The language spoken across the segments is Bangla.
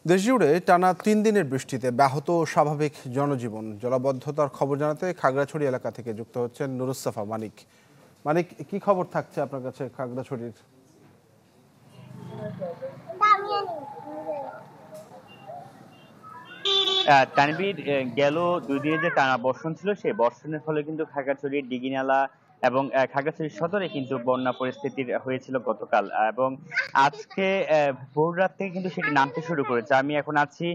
দেশজুড়ে টানা ৩ দিনের বৃষ্টিতে ব্যাহত স্বাভাবিক জনজীবন। জলাবদ্ধতার খবর জানাতে খাগড়াছড়ি এলাকা থেকে যুক্ত হচ্ছেন নুরুসসাফা মানিক। মানিক, কি খবর থাকছে আপনার কাছে খাগড়াছড়ির? তানভীর, গেল 2 দিনে যে টানা বর্ষণ ছিল, সেই বর্ষণের ফলে কিন্তু খাগড়াছড়ির দিঘিনালা এবং খাগড়াছড়ি সদরে কিন্তু বন্যা পরিস্থিতির হয়েছিল গতকাল, এবং আজকে ভোর রাত থেকে কিন্তু সেটি নামতে শুরু করেছে। আমি এখন আছি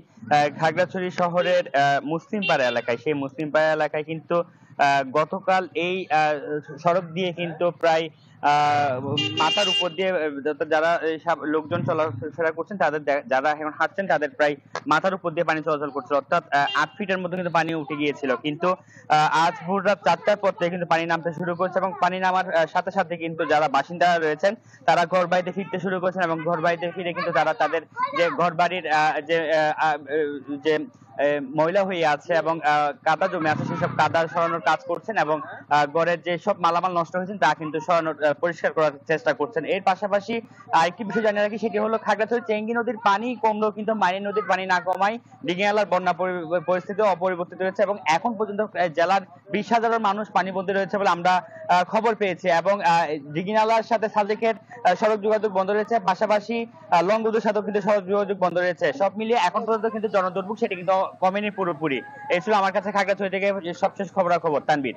খাগড়াছড়ি শহরের মুসলিমপাড়া এলাকায়। সেই মুসলিমপাড়া এলাকায় কিন্তু গতকাল এই সড়ক দিয়ে কিন্তু প্রায় মাথার উপর দিয়ে যারা লোকজন চলাফেরা করছেন, তাদের যারা এখন হাঁটছেন তাদের প্রায় মাথার উপর দিয়ে পানি চলাচল করছিল, অর্থাৎ 8 ফিটের মধ্যে কিন্তু পানি উঠে গিয়েছিল। কিন্তু আজ ভোর রাত 4টার পর থেকে কিন্তু পানি নামতে শুরু করেছে, এবং পানি নামার সাথে সাথে কিন্তু যারা বাসিন্দারা রয়েছেন তারা ঘর বাড়িতে ফিরতে শুরু করেছেন, এবং ঘর বাড়িতে ফিরে কিন্তু তারা তাদের যে ঘর বাড়ির যে ময়লা হয়ে আছে এবং কাদা জমে আছে, সেসব কাদা সরানোর কাজ করছেন, এবং ঘরের যে সব মালামাল নষ্ট হয়েছে তা কিন্তু সরানোর পরিষ্কার করার চেষ্টা করছেন। এর পাশাপাশি আরেকটি বিষয় জানিয়ে রাখি, সেটি হলো খাগড়াছড়ি চেঙ্গি নদীর পানি কমলেও কিন্তু মানি নদীর পানি না কমায় দিঘিনালার বন্যা পরিস্থিতি অপরিবর্তিত রয়েছে, এবং এখন পর্যন্ত জেলার 20,000 মানুষ পানিবন্দী রয়েছে বলে আমরা খবর পেয়েছি। এবং দিঘিনালার সাথে সাজেকের সড়ক যোগাযোগ বন্ধ রয়েছে, পাশাপাশি লংগদুর সাথেও কিন্তু সড়ক যোগাযোগ বন্ধ রয়েছে। সব মিলিয়ে এখন পর্যন্ত কিন্তু জনদুর্ভোগ সেটি কিন্তু কমেনি পুরোপুরি। এই ছিল আমার কাছে খাগড়াছড়ি থেকে সবশেষ খবরাখবর। তানভীর।